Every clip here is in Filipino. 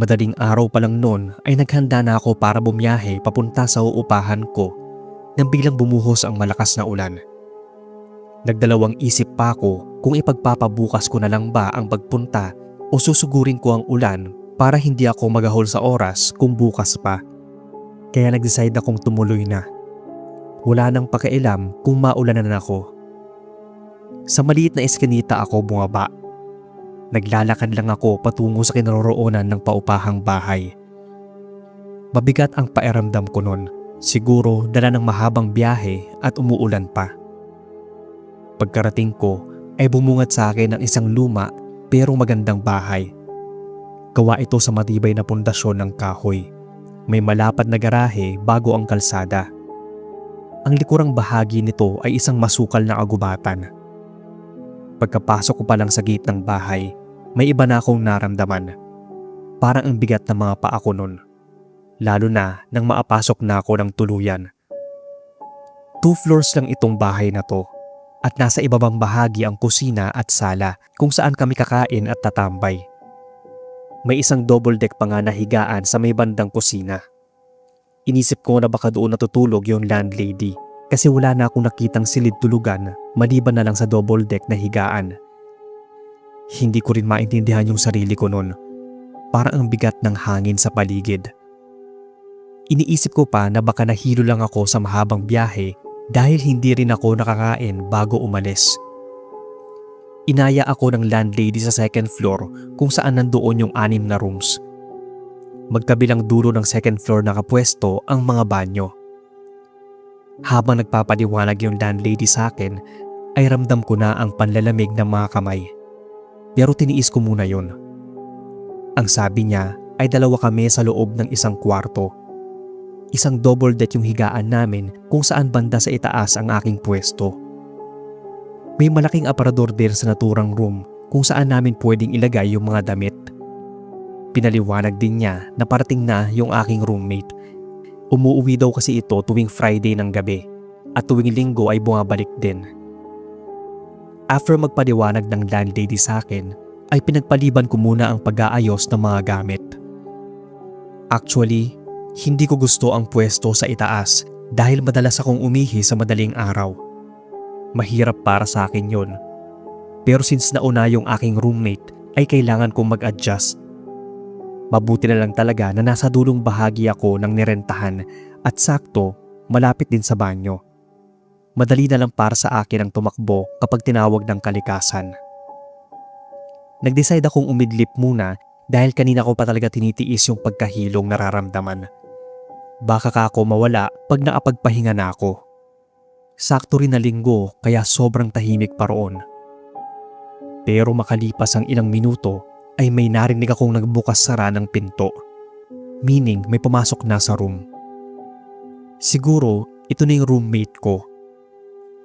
Madaling araw pa lang noon ay naghanda na ako para bumiyahe papunta sa uupahan ko nang biglang bumuhos ang malakas na ulan. Nagdalawang isip pa ako kung ipagpapabukas ko na lang ba ang pagpunta o susugurin ko ang ulan para hindi ako magahol sa oras kung bukas pa. Kaya nag-decide akong tumuloy na. Wala nang pakialam kung maulanan na ako. Sa maliit na eskinita ako bumaba. Naglalakad lang ako patungo sa kinaroroonan ng paupahang bahay. Mabigat ang pakiramdam ko noon. Siguro dala ng mahabang biyahe at umuulan pa. Pagkarating ko ay bumungad sa akin ng isang luma pero magandang bahay. Gawa ito sa matibay na pundasyon ng kahoy. May malapad na garahe bago ang kalsada. Ang likurang bahagi nito ay isang masukal na kagubatan. Pagkapasok ko pa lang sa gate ng bahay, may iba na akong naramdaman. Parang ang bigat ng mga paa ko nun. Lalo na nang maapasok na ako ng tuluyan. 2 floors lang itong bahay na to at nasa ibabang bahagi ang kusina at sala kung saan kami kakain at tatambay. May isang double deck pa nga na higaan sa may bandang kusina. Inisip ko na baka doon natutulog yung landlady kasi wala na akong nakitang silid tulugan maliban na lang sa double deck na higaan. Hindi ko rin maintindihan yung sarili ko noon. Parang ang bigat ng hangin sa paligid. Iniisip ko pa na baka nahilo lang ako sa mahabang biyahe dahil hindi rin ako nakakain bago umalis. Inaya ako ng landlady sa 2nd floor kung saan nandoon yung 6 na rooms. Magkabilang dulo ng 2nd floor nakapwesto ang mga banyo. Habang nagpapaliwanag yung landlady sa akin ay ramdam ko na ang panlalamig ng mga kamay. Pero tiniis ko muna yun. Ang sabi niya ay 2 kami sa loob ng isang kwarto. Isang double deck yung higaan namin kung saan banda sa itaas ang aking pwesto. May malaking aparador din sa naturang room kung saan namin pwedeng ilagay yung mga damit. Pinaliwanag din niya na parating na yung aking roommate. Umuuwi daw kasi ito tuwing Friday ng gabi at tuwing Linggo ay bumabalik din. After magpaliwanag ng landlady sa akin, ay pinagpaliban ko muna ang pag-aayos ng mga gamit. Actually, hindi ko gusto ang pwesto sa itaas dahil madalas akong umihi sa madaling araw. Mahirap para sa akin yon. Pero since nauna yung aking roommate ay kailangan kong mag-adjust. Mabuti na lang talaga na nasa dulong bahagi ako ng nirentahan at sakto malapit din sa banyo. Madali na lang para sa akin ang tumakbo kapag tinawag ng kalikasan. Nag-decide akong umidlip muna dahil kanina ko pa talaga tinitiis yung pagkahilong nararamdaman. Baka ka ako mawala pag nakapagpahinga na ako. Sakto rin na Linggo kaya sobrang tahimik pa roon. Pero makalipas ang ilang minuto ay may narinig akong nagbukas-sara ng pinto. Meaning may pumasok na sa room. Siguro ito na yung roommate ko.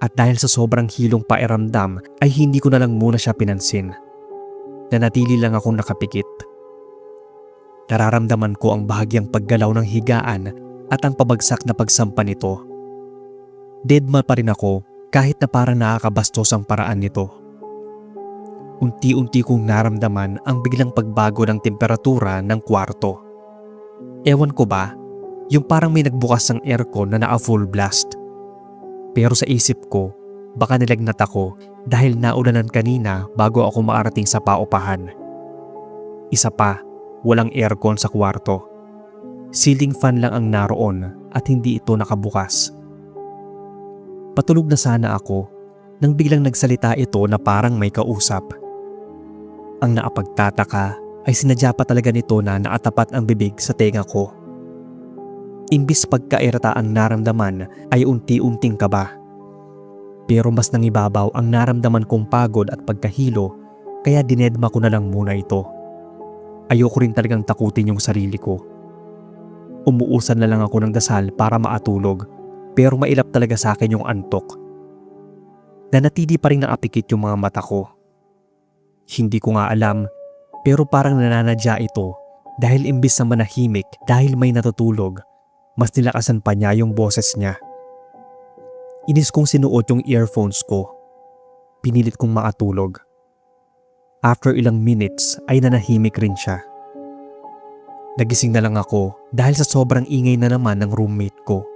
At dahil sa sobrang hilong pakiramdam ay hindi ko na lang muna siya pinansin. Nanatili lang akong nakapikit. Nararamdaman ko ang bahagyang paggalaw ng higaan at ang pabagsak na pagsampa nito. Deadma pa rin ako kahit na parang nakakabastos ang paraan nito. Unti-unti kong naramdaman ang biglang pagbago ng temperatura ng kwarto. Ewan ko ba, yung parang may nagbukas ng aircon na naka-full blast. Pero sa isip ko, baka nilagnat ako dahil naulanan kanina bago ako maarating sa paupahan. Isa pa, walang aircon sa kwarto. Ceiling fan lang ang naroon at hindi ito nakabukas. Patulog na sana ako nang biglang nagsalita ito na parang may kausap. Ang naapagtataka ay sinadya pa talaga nito na nakatapat ang bibig sa tenga ko. Imbis pagkairata ang naramdaman ay unti-unting kaba. Pero mas nangibabaw ang naramdaman kong pagod at pagkahilo kaya dinedma ko na lang muna ito. Ayoko rin talagang takutin yung sarili ko. Umuusan na lang ako ng dasal para maatulog pero mailap talaga sa akin yung antok. Nanatili pa rin nakapikit yung mga mata ko. Hindi ko nga alam pero parang nananadya ito dahil imbis na manahimik dahil may natutulog, mas nilakasan pa niya yung boses niya. Inis kong sinuot yung earphones ko. Pinilit kong makatulog. After ilang minutes ay nanahimik rin siya. Nagising na lang ako dahil sa sobrang ingay na naman ng roommate ko.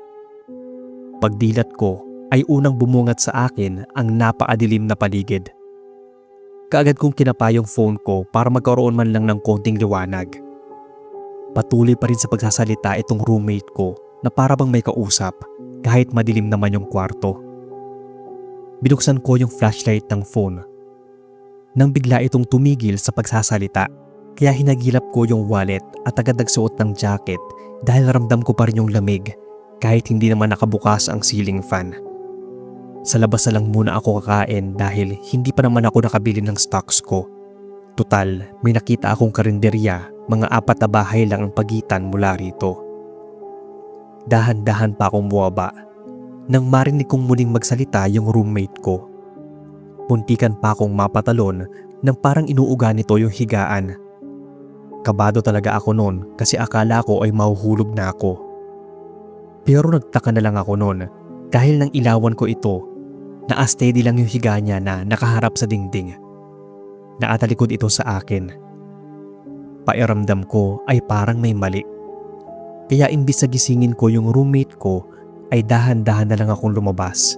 Pagdilat ko ay unang bumungat sa akin ang napakadilim na paligid. Kaagad kong kinapa yung phone ko para magkaroon man lang ng konting liwanag. Patuloy pa rin sa pagsasalita itong roommate ko na para bang may kausap kahit madilim naman yung kwarto. Binuksan ko yung flashlight ng phone. Nang bigla itong tumigil sa pagsasalita, kaya hinagilap ko yung wallet at agad nagsuot ng jacket dahil ramdam ko pa rin yung lamig kahit hindi naman nakabukas ang ceiling fan. Sa labas na lang muna ako kakain dahil hindi pa naman ako nakabili ng stocks ko. Tutal, may nakita akong karinderya, mga 4 na bahay lang ang pagitan mula rito. Dahan-dahan pa akong buwaba nang marinig kong muling magsalita yung roommate ko. Muntikan pa akong mapatalon nang parang inuuga nito yung higaan. Kabado talaga ako noon kasi akala ko ay mahuhulog na ako. Pero nagtaka na lang ako noon dahil nang ilawan ko ito, na-steady lang yung higa niya na nakaharap sa dingding. Naatalikod ito sa akin. Pairamdam ko ay parang may mali. Kaya imbis na gisingin ko yung roommate ko ay dahan-dahan na lang akong lumabas.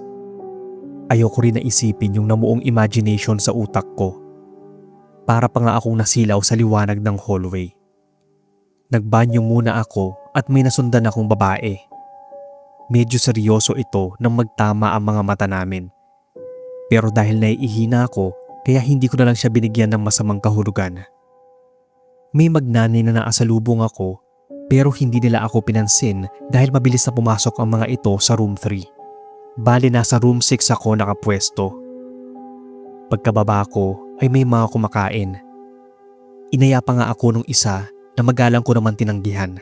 Ayoko rin na isipin yung namuong imagination sa utak ko. Para pa nga akong nasilaw sa liwanag ng hallway. Nagbanyo muna ako at may nasundan akong babae. Medyo seryoso ito nang magtama ang mga mata namin. Pero dahil naiihina ako, kaya hindi ko na lang siya binigyan ng masamang kahulugan. May magnanay na naasalubong ako pero hindi nila ako pinansin dahil mabilis na pumasok ang mga ito sa room 3. Bali nasa room 6 ako nakapwesto. Pagkababa ko ay may mga kumakain. Inaya pa nga ako nung isa na magalang ko naman tinanggihan.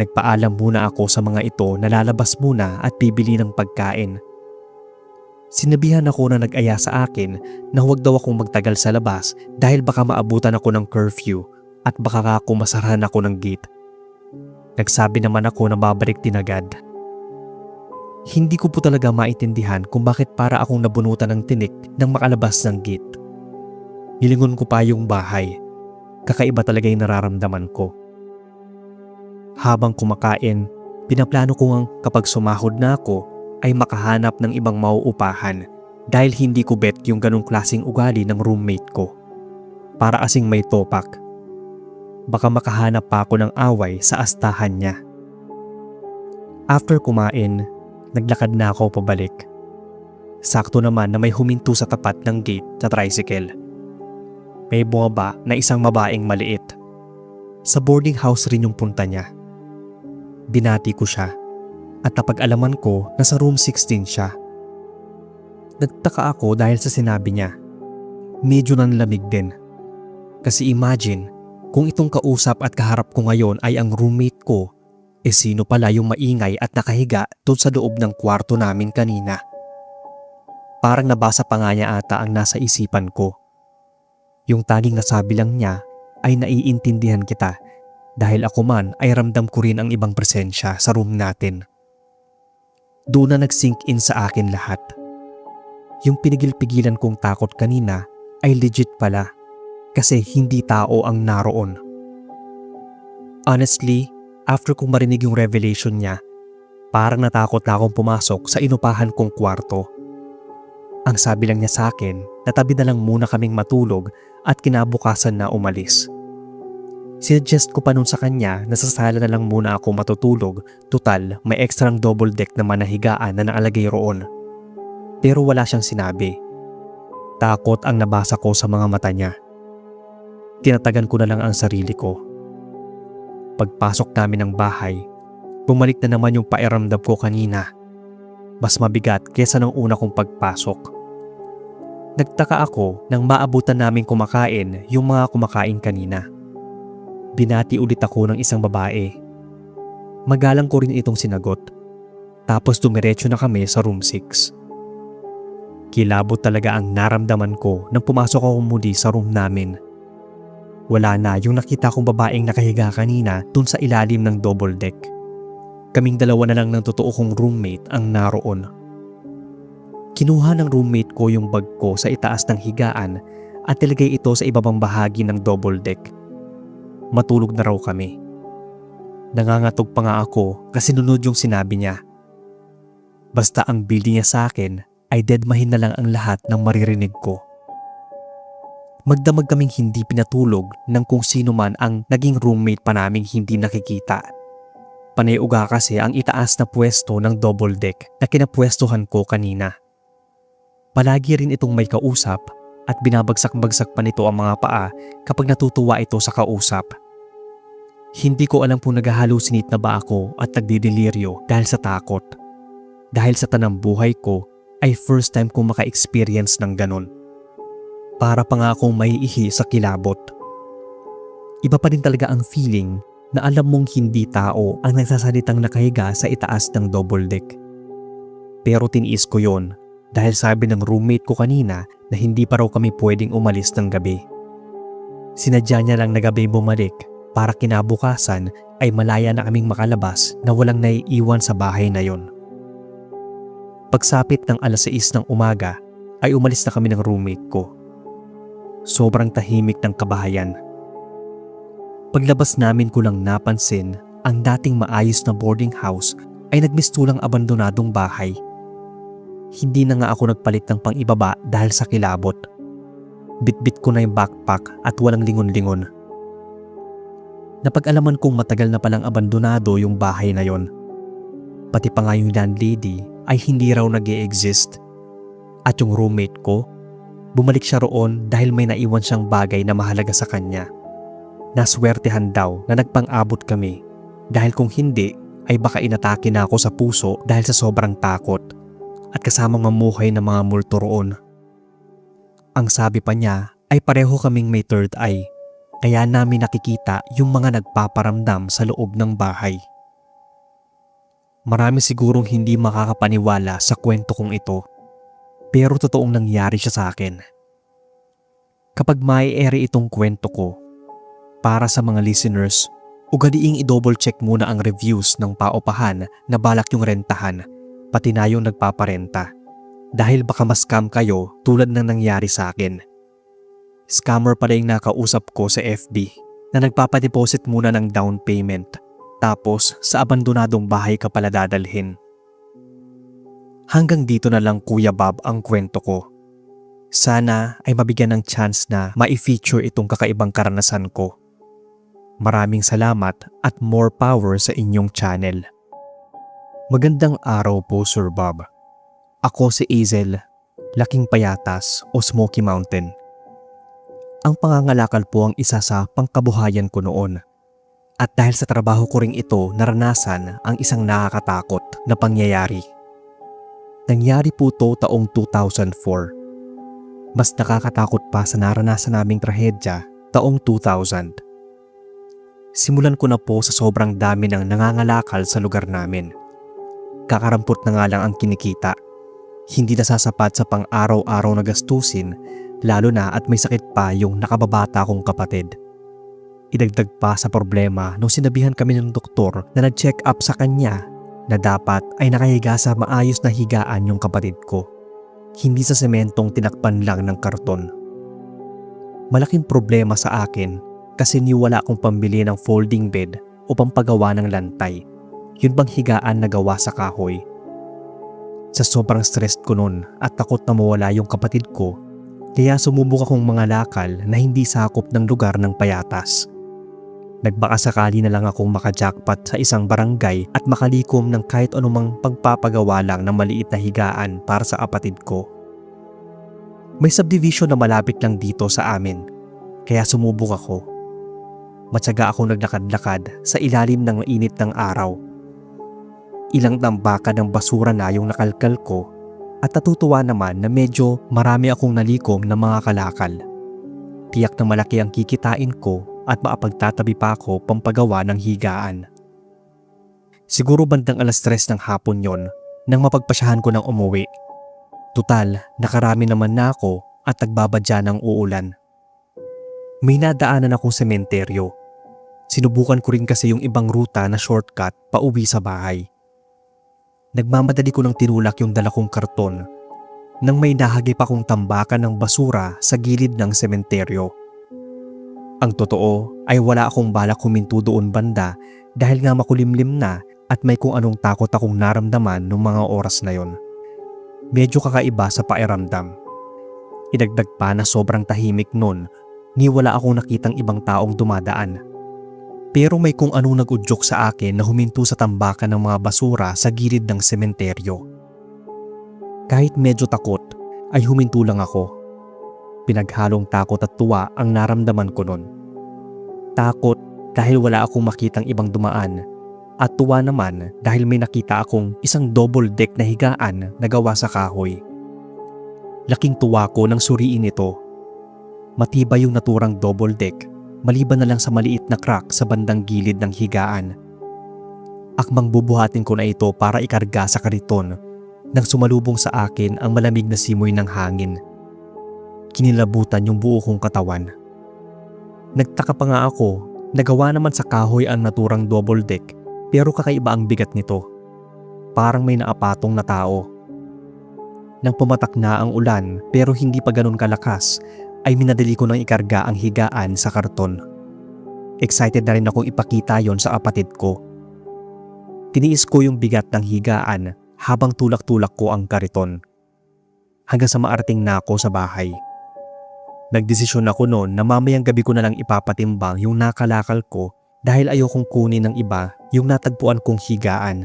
Nagpaalam muna ako sa mga ito na lalabas muna at bibili ng pagkain. Sinabihan ako na nag-aya sa akin na huwag daw akong magtagal sa labas dahil baka maabutan ako ng curfew at baka ako masarahan ako ng gate. Nagsabi naman ako na babalik din agad. Hindi ko po talaga maintindihan kung bakit para akong nabunutan ng tinik nang makalabas ng gate. Nilingon ko pa yung bahay. Kakaiba talaga yung nararamdaman ko. Habang kumakain, pinaplano ko ngang kapag sumahod na ako ay makahanap ng ibang mauupahan dahil hindi ko bet yung ganong klaseng ugali ng roommate ko. Para asing may topak. Baka makahanap pa ako ng away sa astahan niya. After kumain, naglakad na ako pabalik. Sakto naman na may huminto sa tapat ng gate sa tricycle. May bumaba na isang babaeng maliit. Sa boarding house rin yung punta niya. Binati ko siya at napag-alaman ko na sa room 16 siya. Nagtaka ako dahil sa sinabi niya. Medyo nanlamig din. Kasi imagine kung itong kausap at kaharap ko ngayon ay ang roommate ko, sino pala yung maingay at nakahiga doon sa loob ng kwarto namin kanina. Parang nabasa pa nga niya ata ang nasa isipan ko. Yung taging nasabi lang niya ay naiintindihan kita dahil ako man ay ramdam ko rin ang ibang presensya sa room natin. Doon na nag-sink in sa akin lahat. Yung pinigil-pigilan kong takot kanina ay legit pala kasi hindi tao ang naroon. Honestly, after kong marinig yung revelation niya, parang natakot na akong pumasok sa inupahan kong kwarto. Ang sabi lang niya sa akin, natabi na lang muna kaming matulog at kinabukasan na umalis. Sinuggest ko pa nun sa kanya na sa sala na lang muna ako matutulog, tutal may ekstrang double deck na manahigaan na naalagay roon. Pero wala siyang sinabi. Takot ang nabasa ko sa mga mata niya. Tinatagan ko na lang ang sarili ko. Pagpasok namin ng bahay, bumalik na naman yung pairamdam ko kanina. Mas mabigat kesa nung una kong pagpasok. Nagtaka ako nang maabutan namin kumakain yung mga kumakain kanina. Binati ulit ako ng isang babae. Magalang ko rin itong sinagot. Tapos dumiretso na kami sa room 6. Kilabot talaga ang naramdaman ko nang pumasok ako muli sa room namin. Wala na yung nakita kong babaeng nakahiga kanina dun sa ilalim ng double deck. Kaming dalawa na lang ng totoo kong roommate ang naroon. Kinuha ng roommate ko yung bag ko sa itaas ng higaan at ilagay ito sa ibabang bahagi ng double deck. Matulog na raw kami Nangangatog pa nga ako kasi nunod yung sinabi niya. Basta ang building niya sa akin ay deadmahin na lang ang lahat ng maririnig ko. Magdamag kaming hindi pinatulog ng kung sino man ang naging roommate pa naming hindi nakikita. Panay uga kasi ang itaas na pwesto ng double deck na kinapwestuhan ko kanina. Palagi rin itong may kausap at binabagsak-bagsak pa nito ang mga paa kapag natutuwa ito sa kausap. Hindi ko alam kung nag-hallucinate na ba ako at nagdidelirio dahil sa takot. Dahil sa tanang buhay ko ay first time kong maka-experience ng ganon. Para pa nga akong maiihi sa kilabot. Iba pa rin talaga ang feeling na alam mong hindi tao ang nagsasalitang nakahiga sa itaas ng double deck. Pero tiniis ko yon dahil sabi ng roommate ko kanina na hindi pa raw kami pwedeng umalis ng gabi. Sinadya niya lang na gabi bumalik para kinabukasan ay malaya na kaming makalabas na walang naiiwan sa bahay na yon. Pagsapit ng alas 6 ng umaga ay umalis na kami ng roommate ko. Sobrang tahimik ng kabahayan. Paglabas namin ko lang napansin ang dating maayos na boarding house ay nagmistulang abandonadong bahay. Hindi na nga ako nagpalit ng pang-ibaba dahil sa kilabot. Bitbit ko na yung backpack at walang lingon-lingon. Napag-alaman kong matagal na palang abandonado yung bahay na yon. Pati pa nga yung landlady ay hindi raw nag-e-exist. At yung roommate ko, bumalik siya roon dahil may naiwan siyang bagay na mahalaga sa kanya. Naswertehan daw na nagpang-abot kami dahil kung hindi ay baka inatake na ako sa puso dahil sa sobrang takot at kasamang mamuhay ng mga multo roon. Ang sabi pa niya ay pareho kaming may third eye. Kaya namin nakikita yung mga nagpaparamdam sa loob ng bahay. Marami sigurong hindi makakapaniwala sa kwento kong ito. Pero totoong nangyari siya sa akin. Kapag mai-ere itong kwento ko, para sa mga listeners, ugaliing i-double check muna ang reviews ng paupahan na balak yung rentahan, pati na yung nagpaparenta. Dahil baka ma-scam kayo tulad ng nangyari sa akin. Scammer pala yung nakausap ko sa FB na nagpapadeposit muna ng down payment tapos sa abandonadong bahay ka pala dadalhin. Hanggang dito na lang Kuya Bob ang kwento ko. Sana ay mabigyan ng chance na ma-feature itong kakaibang karanasan ko. Maraming salamat at more power sa inyong channel. Magandang araw po Sir Bob. Ako si Azel, Laking Payatas o Smoky Mountain. Ang pangangalakal po ang isa sa pangkabuhayan ko noon. At dahil sa trabaho ko ring ito naranasan ang isang nakakatakot na pangyayari. Nangyari po to taong 2004. Mas nakakatakot pa sa naranasan naming trahedya taong 2000. Simulan ko na po sa sobrang dami ng nangangalakal sa lugar namin. Kakarampot na nga lang ang kinikita. Hindi nasasapat sa pang-araw-araw na gastusin. Lalo na at may sakit pa yung nakababata kong kapatid. Idagdag pa sa problema nung sinabihan kami ng doktor na nag-check up sa kanya na dapat ay nakahiga sa maayos na higaan yung kapatid ko. Hindi sa sementong tinakpan lang ng karton. Malaking problema sa akin kasi niwala akong pambili ng folding bed o pampagawa ng lantay. Yun bang higaan na gawa sa kahoy. Sa sobrang stressed ko nun at takot na mawala yung kapatid ko, kaya sumubok akong mga lakal na hindi sakop ng lugar ng Payatas. Nagbakasakali na lang akong makajackpot sa isang barangay at makalikom ng kahit anumang pagpapagawa lang ng maliit na higaan para sa kapatid ko. May subdivision na malapit lang dito sa amin, kaya sumubok ako. Matyaga akong naglakad-lakad sa ilalim ng mainit ng araw. Ilang tambaka ng basura na yung nakalkal ko at natutuwa naman na medyo marami akong nalikom na mga kalakal. Tiyak na malaki ang kikitain ko at maapagtatabi pa ako pampagawa ng higaan. Siguro bandang alas 3 ng hapon yon nang mapagpasyahan ko ng umuwi. Tutal, nakarami naman na ako at nagbabadya ng uulan. May nadaanan akong sementeryo. Sinubukan ko rin kasi yung ibang ruta na shortcut pauwi sa bahay. Nagmamadali ko ng tinulak yung dala kong karton nang may nahagip akong tambakan ng basura sa gilid ng sementeryo. Ang totoo ay wala akong balak huminto doon banda dahil nga makulimlim na at may kung anong takot akong naramdaman noong mga oras na yon. Medyo kakaiba sa pakiramdam. Idagdag pa na sobrang tahimik nun, ni wala akong nakitang ibang taong dumadaan. Pero may kung anong nag-udyok sa akin na huminto sa tambakan ng mga basura sa gilid ng sementeryo. Kahit medyo takot, ay huminto lang ako. Pinaghalong takot at tuwa ang naramdaman ko nun. Takot dahil wala akong makitang ibang dumaan, at tuwa naman dahil may nakita akong isang double deck na higaan na gawa sa kahoy. Laking tuwa ko nang suriin ito. Matibay yung naturang double deck, maliban na lang sa maliit na crack sa bandang gilid ng higaan. Akmang bubuhatin ko na ito para ikarga sa kariton nang sumalubong sa akin ang malamig na simoy ng hangin. Kinilabutan yung buo kong katawan. Nagtaka pa nga ako, nagawa naman sa kahoy ang naturang double deck pero kakaiba ang bigat nito. Parang may naapatong na tao. Nang pumatak na ang ulan pero hindi pa ganun kalakas, ay minadali ko nang ikarga ang higaan sa karton. Excited na rin akong ipakita yon sa kapatid ko. Tiniis ko yung bigat ng higaan habang tulak-tulak ko ang kariton. Hanggang sa maarating na ako sa bahay. Nagdesisyon ako noon na mamayang gabi ko na lang ipapatimbang yung nakalakal ko dahil ayokong kunin ng iba yung natagpuan kong higaan.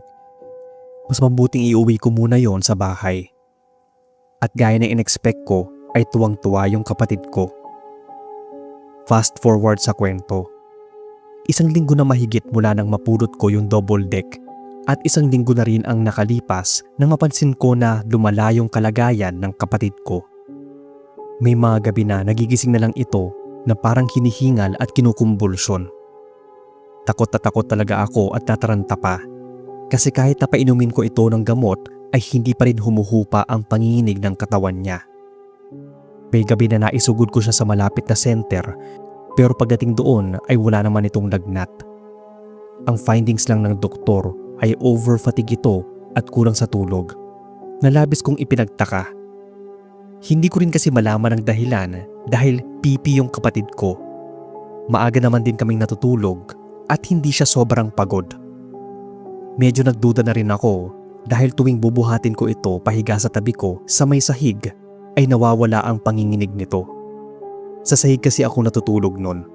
Mas mabuting iuwi ko muna yon sa bahay. At gaya na in-expect ko, ay tuwang-tuwa yung kapatid ko. Fast forward sa kwento. Isang linggo na mahigit mula nang mapulot ko yung double deck at isang linggo na rin ang nakalipas nang mapansin ko na lumala yung kalagayan ng kapatid ko. May mga gabi na nagigising na lang ito na parang hinihingal at kinukumbulsyon. Takot na takot talaga ako at tataranta pa kasi kahit na painumin ko ito ng gamot ay hindi pa rin humuhupa ang panginginig ng katawan niya. May gabi na naisugod ko siya sa malapit na center pero pagdating doon ay wala naman itong lagnat. Ang findings lang ng doktor ay over-fatigue ito at kulang sa tulog. Nalabis kong ipinagtaka. Hindi ko rin kasi malaman ang dahilan dahil pipi yung kapatid ko. Maaga naman din kaming natutulog at hindi siya sobrang pagod. Medyo nagduda na rin ako dahil tuwing bubuhatin ko ito pahiga sa tabi ko sa may sahig ay nawawala ang panginginig nito. Sa sahig kasi ako natutulog nun.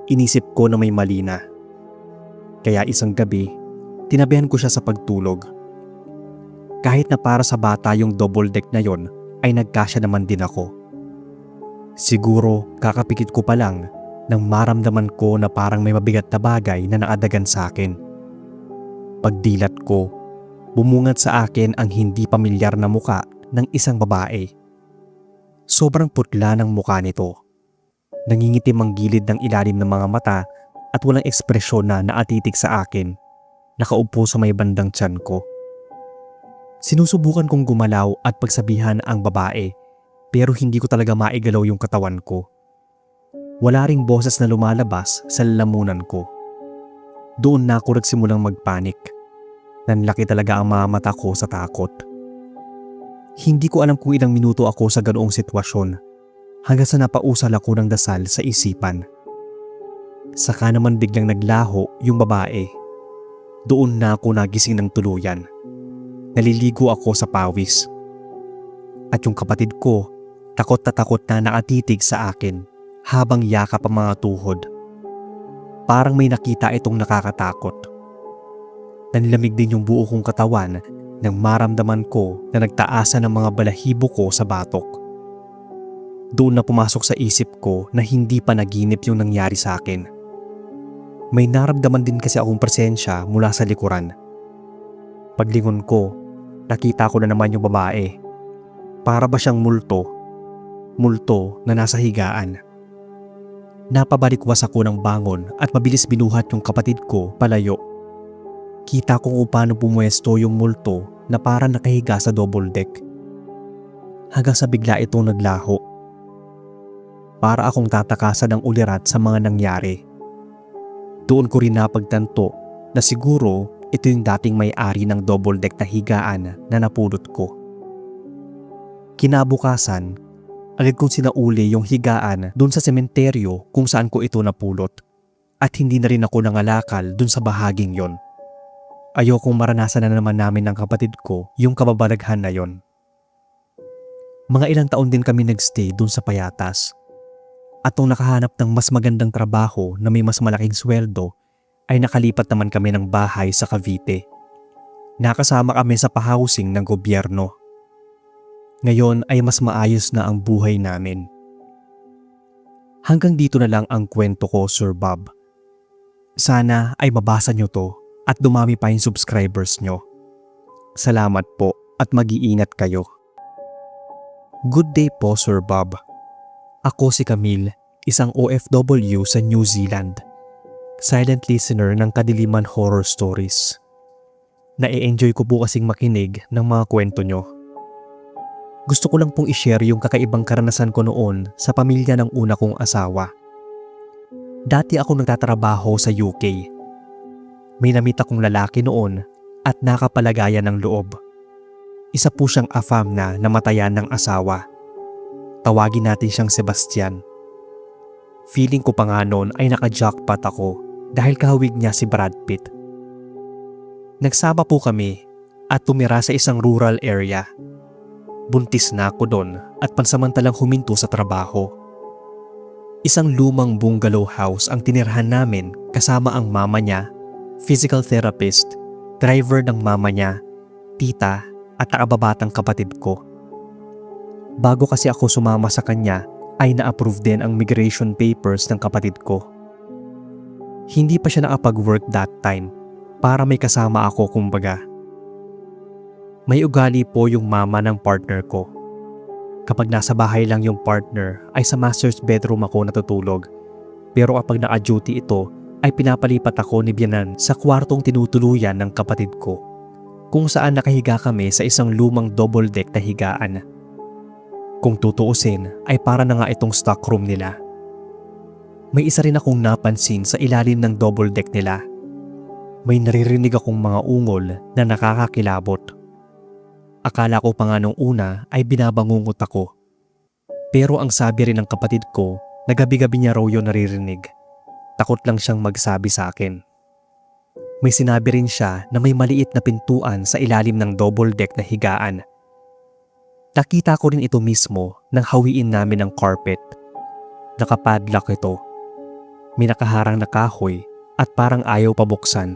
Inisip ko na may mali na. Kaya isang gabi, tinabihan ko siya sa pagtulog. Kahit na para sa bata yung double deck na yon, ay nagkasya naman din ako. Siguro kakapikit ko pa lang nang maramdaman ko na parang may mabigat na bagay na naadagan sa akin. Pagdilat ko, bumungad sa akin ang hindi pamilyar na muka ng isang babae. Sobrang putla ng mukha nito. Nangingitim ang gilid ng ilalim ng mga mata at walang ekspresyon na naatitig sa akin. Nakaupo sa may bandang tiyan ko. Sinusubukan kong gumalaw at pagsabihan ang babae pero hindi ko talaga maigalaw yung katawan ko. Wala ring boses na lumalabas sa lalamunan ko. Doon na ako nagsimulang magpanik. Nanlaki talaga ang mga mata ko sa takot. Hindi ko alam kung ilang minuto ako sa ganoong sitwasyon hanggang sa napausal ako ng dasal sa isipan. Saka naman biglang naglaho yung babae. Doon na ako nagising ng tuluyan. Naliligo ako sa pawis. At yung kapatid ko, takot na nakatitig sa akin habang yakap ang mga tuhod. Parang may nakita itong nakakatakot. Nanlamig din yung buo kong katawan nang maramdaman ko na nagtaasan ng mga balahibo ko sa batok. Doon na pumasok sa isip ko na hindi pa naginip yung nangyari sa akin. May naramdaman din kasi akong presensya mula sa likuran. Paglingon ko, nakita ko na naman yung babae. Para ba siyang multo na nasa higaan. Napabalikwas ako ng bangon at mabilis binuhat yung kapatid ko palayo. Kita ko kung paano pumuesto yung multo na parang nakahiga sa double deck. Hanggang sa bigla itong naglaho. Para akong tatakasan ng ulirat sa mga nangyari. Doon ko rin napagtanto na siguro ito yung dating may-ari ng double deck na higaan na napulot ko. Kinabukasan, Agad kong sinauli yung higaan dun sa sementeryo kung saan ko ito napulot. At hindi na rin ako nangalakal dun sa bahaging yon. Ayokong maranasan na naman namin ng kapatid ko yung kababalaghan na yon. Mga ilang taon din kami nagstay dun sa Payatas. At nung nakahanap ng mas magandang trabaho na may mas malaking sweldo, ay nakalipat naman kami ng bahay sa Cavite. Nakasama kami sa pahousing ng gobyerno. Ngayon ay mas maayos na ang buhay namin. Hanggang dito na lang ang kwento ko, Sir Bob. Sana ay mabasa nyo to at dumami pa yung subscribers nyo. Salamat po at mag-iingat kayo. Good day po, Sir Bob. Ako si Camille, isang OFW sa New Zealand. Silent listener ng Kadiliman Horror Stories. Na-enjoy ko po kasing makinig ng mga kwento nyo. Gusto ko lang pong i-share yung kakaibang karanasan ko noon sa pamilya ng una kong asawa. Dati ako nagtatrabaho sa UK. May namit akong lalaki noon at nakapalagayan ng loob. Isa po siyang afam na namatayan ng asawa. Tawagin natin siyang Sebastian. Feeling ko pa nga noon ay naka-jackpot ako dahil kahawig niya si Brad Pitt. Nagsama po kami at tumira sa isang rural area. Buntis na ako doon at pansamantalang huminto sa trabaho. Isang lumang bungalow house ang tinirhan namin kasama ang mama niya, physical therapist, driver ng mama niya, tita at nakababatang kapatid ko. Bago kasi ako sumama sa kanya ay na-approve din ang migration papers ng kapatid ko. Hindi pa siya nakapag-work that time para may kasama ako kumbaga. May ugali po yung mama ng partner ko. Kapag nasa bahay lang yung partner ay sa master's bedroom ako natutulog. Pero kapag naka-duty ito ay pinapalipat ako ni biyanan sa kwartong tinutuluyan ng kapatid ko. Kung saan nakahiga kami sa isang lumang double deck na higaan. Kung tutuusin ay para na nga itong stock room nila. May isa rin akong napansin sa ilalim ng double deck nila. May naririnig akong mga ungol na nakakakilabot. Akala ko pa nga nung una ay binabangungot ako. Pero ang sabi rin ng kapatid ko na gabi-gabi niya raw yun naririnig. Takot lang siyang magsabi sa akin. May sinabi rin siya na may maliit na pintuan sa ilalim ng double deck na higaan. Nakita ko rin ito mismo nang hawiin namin ng carpet. Nakapadlock ito. May nakaharang na kahoy at parang ayaw pabuksan.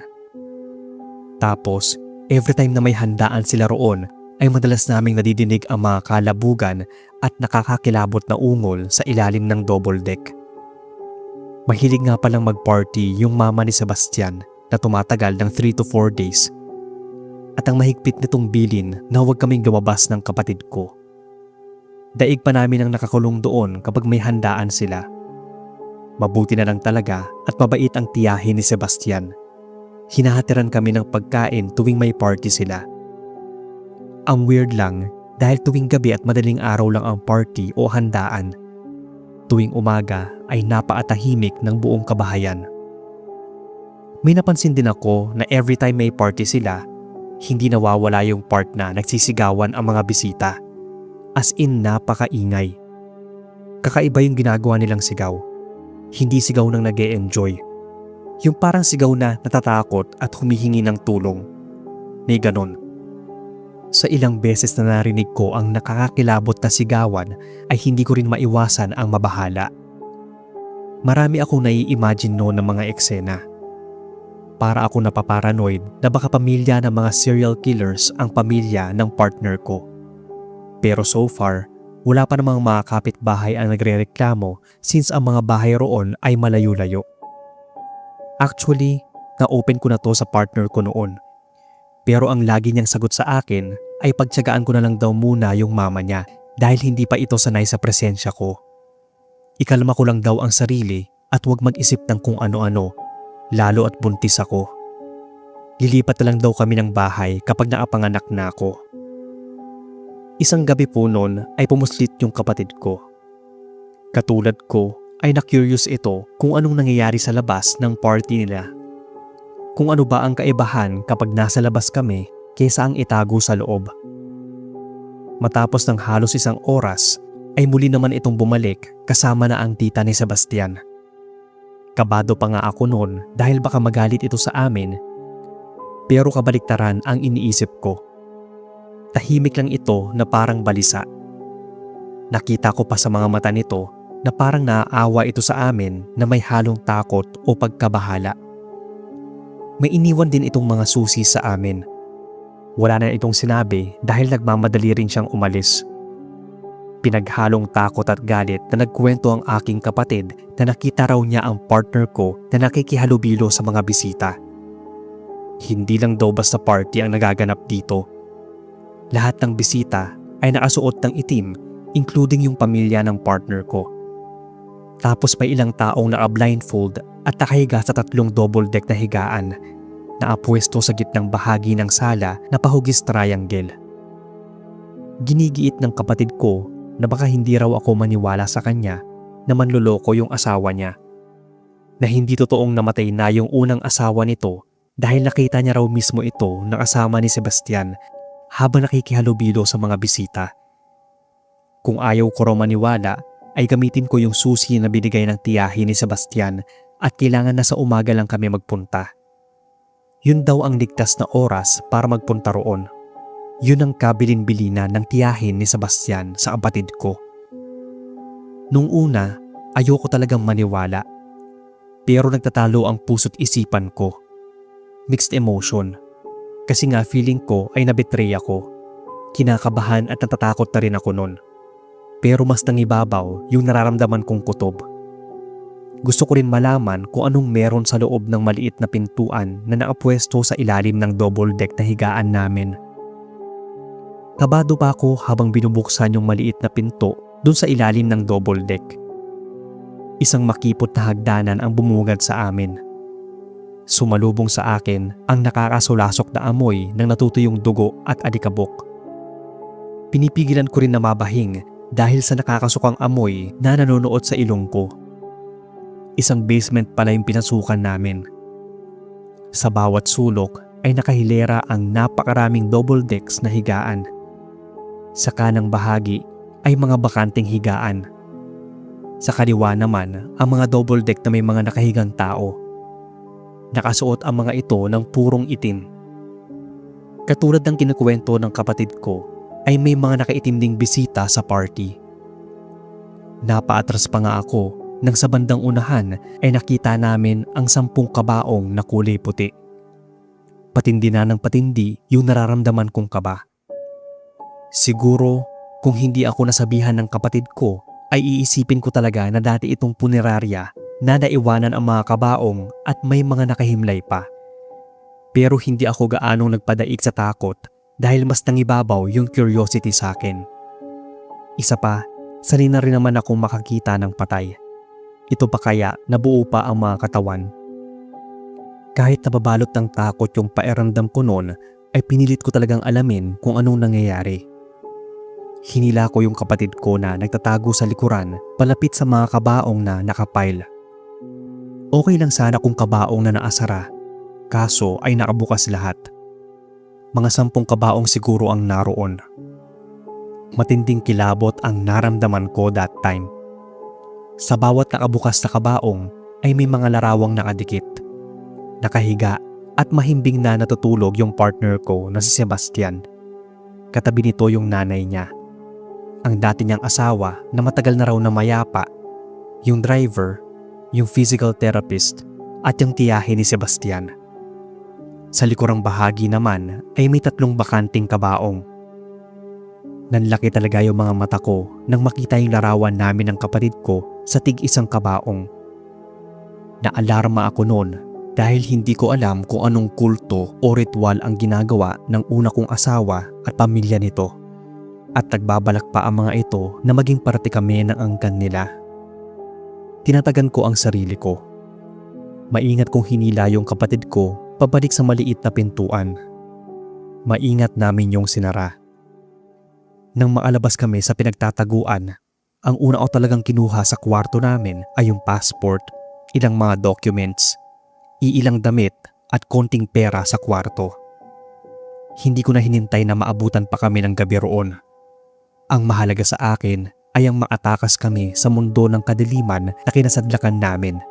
Tapos, every time na may handaan sila roon, ay madalas naming nadidinig ang mga kalabugan at nakakakilabot na ungol sa ilalim ng double deck. Mahilig nga palang mag-party yung mama ni Sebastian na tumatagal ng 3 to 4 days. At ang mahigpit nitong bilin na huwag kaming lumabas ng kapatid ko. Daig pa namin ang nakakulong doon kapag may handaan sila. Mabuti na lang talaga at mabait ang tiyahin ni Sebastian. Hinahatiran kami ng pagkain tuwing may party sila. Ang weird lang dahil tuwing gabi at madaling araw lang ang party o handaan. Tuwing umaga ay napaatahimik ng buong kabahayan. May napansin din ako na every time may party sila, hindi nawawala yung part na nagsisigawan ang mga bisita. As in napakaingay. Kakaiba yung ginagawa nilang sigaw. Hindi sigaw ng nag-e-enjoy. Yung parang sigaw na natatakot at humihingi ng tulong. May ganon. Sa ilang beses na narinig ko ang nakakakilabot na sigawan ay hindi ko rin maiwasan ang mabahala. Marami akong nai-imagine noon ng mga eksena. Para ako napaparanoid na baka pamilya ng mga serial killers ang pamilya ng partner ko. Pero so far, wala pa namang mga kapitbahay ang nagrereklamo since ang mga bahay roon ay malayo-layo. Actually, na-open ko na to sa partner ko noon. Pero ang lagi niyang sagot sa akin ay pagtiyagaan ko na lang daw muna yung mama niya dahil hindi pa ito sanay sa presensya ko. Ikalma ko lang daw ang sarili at huwag mag-isip ng kung ano-ano, lalo at buntis ako. Lilipat na lang daw kami ng bahay kapag nakapanganak na ako. Isang gabi po noon ay pumuslit yung kapatid ko. Katulad ko ay na-curious ito kung anong nangyayari sa labas ng party nila. Kung ano ba ang kaibahan kapag nasa labas kami kaysa ang itago sa loob. Matapos ng halos isang oras ay muli naman itong bumalik kasama na ang tita ni Sebastian. Kabado pa nga ako noon dahil baka magalit ito sa amin, pero kabaliktaran ang iniisip ko. Tahimik lang ito na parang balisa. Nakita ko pa sa mga mata nito na parang naaawa ito sa amin na may halong takot o pagkabahala. May iniwan din itong mga susi sa amin. Wala na itong sinabi dahil nagmamadali rin siyang umalis. Pinaghalong takot at galit na nagkwento ang aking kapatid na nakita raw niya ang partner ko na nakikihalubilo sa mga bisita. Hindi lang daw basta party ang nagaganap dito. Lahat ng bisita ay nakasuot ng itim, including yung pamilya ng partner ko. Tapos may ilang taong naka-blindfold at nakahiga sa 3 double deck na higaan na apwesto sa gitnang bahagi ng sala na pahugis triangle. Ginigiit ng kapatid ko na baka hindi raw ako maniwala sa kanya na manloloko yung asawa niya. Na hindi totoong namatay na yung unang asawa nito dahil nakita niya raw mismo ito na kasama ni Sebastian habang nakikihalubilo sa mga bisita. Kung ayaw ko raw maniwala, ay gamitin ko yung susi na binigay ng tiyahin ni Sebastian at kailangan na sa umaga lang kami magpunta. Yun daw ang ligtas na oras para magpunta roon. Yun ang kabilin-bilinan ng tiyahin ni Sebastian sa kapatid ko. Nung una, ayoko talagang maniwala. Pero nagtatalo ang puso't isipan ko. Mixed emotion. Kasi nga feeling ko ay nabetray ako. Kinakabahan at natatakot na rin ako nun. Pero mas nangibabaw yung nararamdaman kong kutob. Gusto ko rin malaman kung anong meron sa loob ng maliit na pintuan na nakapwesto sa ilalim ng double deck na higaan namin. Kabado pa ako habang binubuksan yung maliit na pinto dun sa ilalim ng double deck. Isang makipot na hagdanan ang bumungad sa amin. Sumalubong sa akin ang nakakasulasok na amoy ng natutuyong dugo at alikabok. Pinipigilan ko rin na mabahing dahil sa nakakasukang amoy na nanonood sa ilong ko. Isang basement pala yung pinasukan namin. Sa bawat sulok ay nakahilera ang napakaraming double decks na higaan. Sa kanang bahagi ay mga bakanting higaan. Sa kaliwa naman ang mga double deck na may mga nakahigang tao. Nakasuot ang mga ito ng purong itim. Katulad ng kinukwento ng kapatid ko ay may mga nakaitim ding bisita sa party. Napaatras pa nga ako nang sa bandang unahan ay nakita namin ang 10 kabaong na kulay puti. Patindi na ng patindi yung nararamdaman kong kaba. Siguro kung hindi ako nasabihan ng kapatid ko ay iisipin ko talaga na dati itong punerarya na naiwanan ang mga kabaong at may mga nakahimlay pa. Pero hindi ako gaanong nagpadaig sa takot dahil mas nangibabaw yung curiosity sa akin. Isa pa, sanay na rin naman akong makakita ng patay. Ito pa kaya nabuo pa ang mga katawan. Kahit nababalot ng takot yung pakiramdam ko noon ay pinilit ko talagang alamin kung anong nangyayari. Hinila ko yung kapatid ko na nagtatago sa likuran palapit sa mga kabaong na nakapile. Okay lang sana kung kabaong na naasara, kaso ay nakabukas lahat. Mga 10 kabaong siguro ang naroon. Matinding kilabot ang naramdaman ko that time. Sa bawat nakabukas na kabaong ay may mga larawang nakadikit. Nakahiga at mahimbing na natutulog yung partner ko na si Sebastian. Katabi nito yung nanay niya. Ang dati niyang asawa na matagal na raw na mayapa, yung driver, yung physical therapist at yung tiyahin ni Sebastian. Sa likurang bahagi naman ay may 3 bakanting kabaong. Nanlaki talaga yung mga mata ko nang makita yung larawan namin ng kapatid ko sa tig-isang kabaong. Naalarma ako noon dahil hindi ko alam kung anong kulto o ritual ang ginagawa ng una kong asawa at pamilya nito. At nagbabalak pa ang mga ito na maging parte kami ng angkan nila. Tinatagan ko ang sarili ko. Maingat kong hinila yung kapatid ko pabalik sa maliit na pintuan. Maingat namin yung sinara. Nang maalabas kami sa pinagtataguan, ang una ko talagang kinuha sa kwarto namin ay yung passport, ilang mga documents, iilang damit at konting pera sa kwarto. Hindi ko na hinintay na maabutan pa kami ng gabi roon. Ang mahalaga sa akin ay ang makatakas kami sa mundo ng kadiliman na kinasadlakan namin.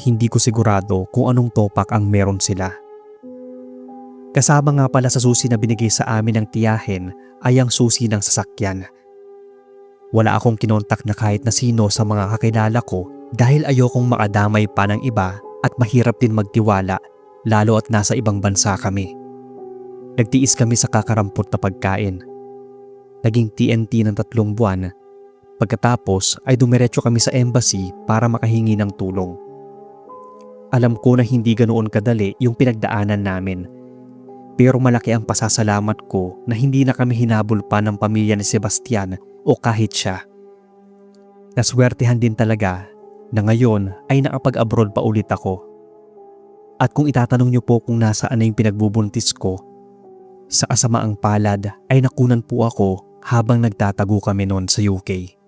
Hindi ko sigurado kung anong topak ang meron sila. Kasama nga pala sa susi na binigay sa amin ng tiyahin ay ang susi ng sasakyan. Wala akong kinontak na kahit na sino sa mga kakilala ko dahil ayokong makadamay pa ng iba at mahirap din magtiwala lalo at nasa ibang bansa kami. Nagtiis kami sa kakarampot na pagkain. Naging TNT ng 3 buwan. Pagkatapos ay dumiretso kami sa embassy para makahingi ng tulong. Alam ko na hindi ganoon kadali yung pinagdaanan namin. Pero malaki ang pasasalamat ko na hindi na kami hinabol pa ng pamilya ni Sebastian o kahit siya. Naswertehan din talaga na ngayon ay nakapag-abroad pa ulit ako. At kung itatanong niyo po kung nasaan na yung pinagbubuntis ko, sa kasamaang palad ay nakunan po ako habang nagtatago kami noon sa UK.